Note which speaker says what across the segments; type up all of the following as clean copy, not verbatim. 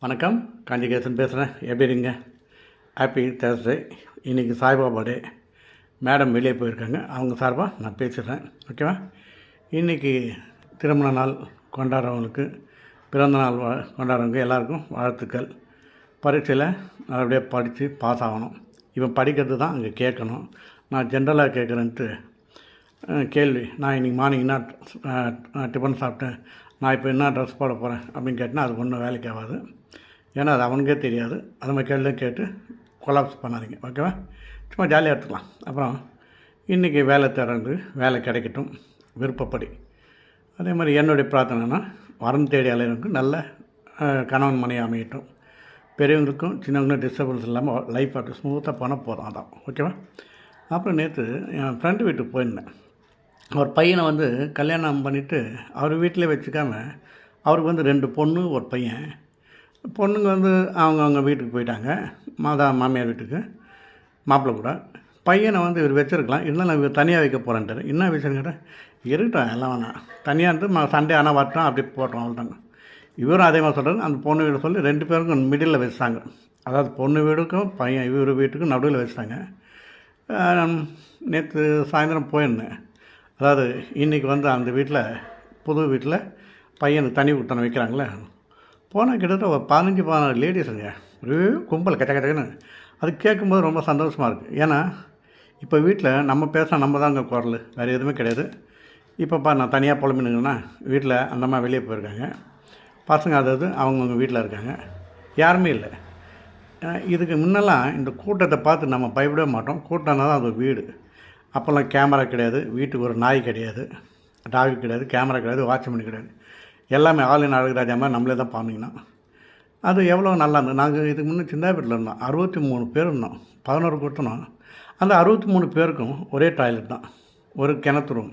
Speaker 1: வணக்கம். காஞ்சிகேசன் பேசுகிறேன். எப்படி இருங்க? Happy Thursday. இன்றைக்கி சாய்பாபா டே. மேடம் வெளியே போயிருக்காங்க. அவங்க சார்பாக நான் பேசுகிறேன். ஓகேவா? இன்றைக்கி திருமண நாள் கொண்டாடுறவங்களுக்கு, பிறந்த நாள் கொண்டாடுறவங்க எல்லாருக்கும் வாழ்த்துக்கள். பரீட்சையில் நல்லபடியாக படித்து பாஸ் ஆகணும். இவன் படிக்கிறது தான் அங்கே கேட்கணும். நான் ஜென்ரலாக கேட்குறேன்ட்டு கேள்வி. நான் இன்றைக்கி மார்னிங் என்ன டிஃபன் சாப்பிட்டேன், நான் இப்போ என்ன ட்ரெஸ் போட போகிறேன் அப்படின்னு கேட்டால் அது ஒன்றும் வேலைக்கு ஆகாது. ஏன்னா அது அவனுக்கே தெரியாது. அது மாதிரி கேள்வியும் கேட்டு கொலாப்ஸ் பண்ணாதீங்க. ஓகேவா? சும்மா ஜாலியாக எடுத்துக்கலாம். அப்புறம் இன்றைக்கி வேலை தேடுறது வேலை கிடைக்கட்டும் விருப்பப்படி. அதே மாதிரி என்னுடைய பிரார்த்தனைனா வரம் தேடி அலைவனுக்கு நல்ல கணவன் மனைவி அமையட்டும். பெரியவங்களுக்கும் சின்னவங்களும் டிஸ்டர்பன்ஸ் இல்லாமல் லைஃப் ஆட்டு ஸ்மூத்தாக போனால் போதும். அதான். ஓகேவா? அப்புறம் நேற்று என் ஃப்ரெண்டு வீட்டுக்கு போயிருந்தேன். அவர் பையனை கல்யாணம் பண்ணிவிட்டு அவர் வீட்டிலே வச்சுக்காமல் அவருக்கு 2 பொண்ணு ஒரு பையன். பொண்ணுங்க அவங்க வீட்டுக்கு போயிட்டாங்க, மாமியார் வீட்டுக்கு, மாப்பிள்ளை கூட. பையனை இவர் வச்சுருக்கலாம், இருந்தாலும் இவர் தனியாக வைக்க போகிறேன்ட்டார். என்ன விஷயம் கேட்டால், இருக்கட்டும் எல்லாம் வேணாம், தனியாக இருந்து சண்டே ஆனால் வரட்டும், அப்படி போட்டோம், அவ்வளோதாங்க. இவரும் அதே மாதிரி சொல்கிறாரு. அந்த பொண்ணு வீடு சொல்லி 2 பேருக்கும் மிடில் வச்சுட்டாங்க. அதாவது பொண்ணு வீடுக்கும் இவர் வீட்டுக்கும் நடுவில் வச்சுட்டாங்க. நேற்று சாயந்தரம் போயிருந்தேன். அதாவது இன்றைக்கி அந்த வீட்டில், புது வீட்டில் பையனுக்கு தனி கொடுத்தன வைக்கிறாங்களே, போனால் கிட்டத்தட்ட ஒரு 15-16 லேடிஸுங்க, ஒரே கும்பல் கட்ட கட்டன்னு. அது கேட்கும்போது ரொம்ப சந்தோஷமாக இருக்குது. ஏன்னா இப்போ வீட்டில் நம்ம பேச நம்ம தாங்க குரல், வேறு எதுவுமே கிடையாது. இப்போப்பா நான் தனியாக புலம்பினுங்கன்னா வீட்டில் அந்த அம்மா வெளியே போயிருக்காங்க, பசங்க அதாவது அவங்கவுங்க வீட்டில் இருக்காங்க, யாருமே இல்லை. இதுக்கு முன்னெல்லாம் இந்த கூட்டத்தை பார்த்து நம்ம பயப்படவே மாட்டோம். கூட்டம்னா தான் அது வீடு. அப்போல்லாம் கேமரா கிடையாது, வீட்டுக்கு ஒரு நாய் கிடையாது, டாகு கிடையாது, கேமரா கிடையாது, வாட்ச்மேன் கிடையாது. எல்லாமே ஆன்லைன் அழகுராஜா மாதிரி நம்மளே தான் பண்ணிங்கன்னா அது எவ்வளோ நல்லா இருந்தது. நாங்கள் இதுக்கு முன்னே சிந்தாபேட்டில் இருந்தோம், 63 பேர் இருந்தோம், 11 கொடுத்தோம். அந்த 63 பேருக்கும் ஒரே டாய்லெட் தான், ஒரு கிணத்து ரூம்.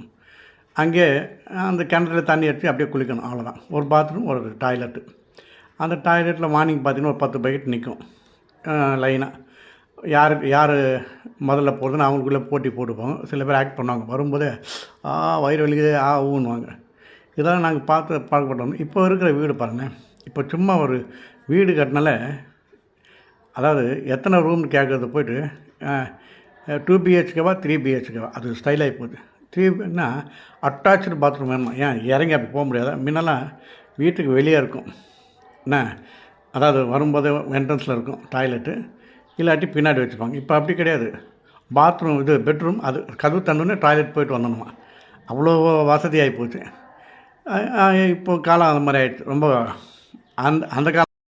Speaker 1: அங்கே அந்த கிணத்துல தண்ணி எடுத்து அப்படியே குளிக்கணும், அவ்வளோதான். ஒரு பாத்ரூம், ஒரு டாய்லெட்டு. அந்த டாய்லெட்டில் மார்னிங் பார்த்திங்கன்னா ஒரு 10 பக்கெட் நிற்கும் லைனாக. யார் முதல்ல போகிறதுன்னு அவங்களுக்குள்ளே போட்டி போட்டுப்போங்க. சில பேர் ஆக்ட் பண்ணுவாங்க, வரும்போதே வயிறு வலிக்குது ஊன்னுவாங்க. இதெல்லாம் நாங்கள் பார்த்து பழக்கப்பட்டோம். இப்போ இருக்கிற வீடு பாருங்கள், இப்போ சும்மா ஒரு வீடு கட்டினால, அதாவது எத்தனை ரூம்னு கேட்குறது போய்ட்டு 2 BHKவா 3 BHKவா, அது ஸ்டைலாகி போகுது. 3ன்னா அட்டாச்சு பாத்ரூம் வேணும். ஏன் இறங்கி அப்படி போக முடியாதா? முன்னெல்லாம் வீட்டுக்கு வெளியே இருக்கும் என்ன, அதாவது வரும்போது என்ட்ரன்ஸில் இருக்கும் டாய்லெட்டு, இல்லாட்டி பின்னாடி வச்சுப்பாங்க. இப்போ அப்படி கிடையாது. பாத்ரூம் பெட்ரூம், அது கதவு தந்தோடனே டாய்லெட் போய்ட்டு வந்துடணுமா, அவ்வளோ வசதியாகி போச்சு. இப்போது காலம் அந்த மாதிரி ஆகிடுச்சு. ரொம்ப அந்த காலம்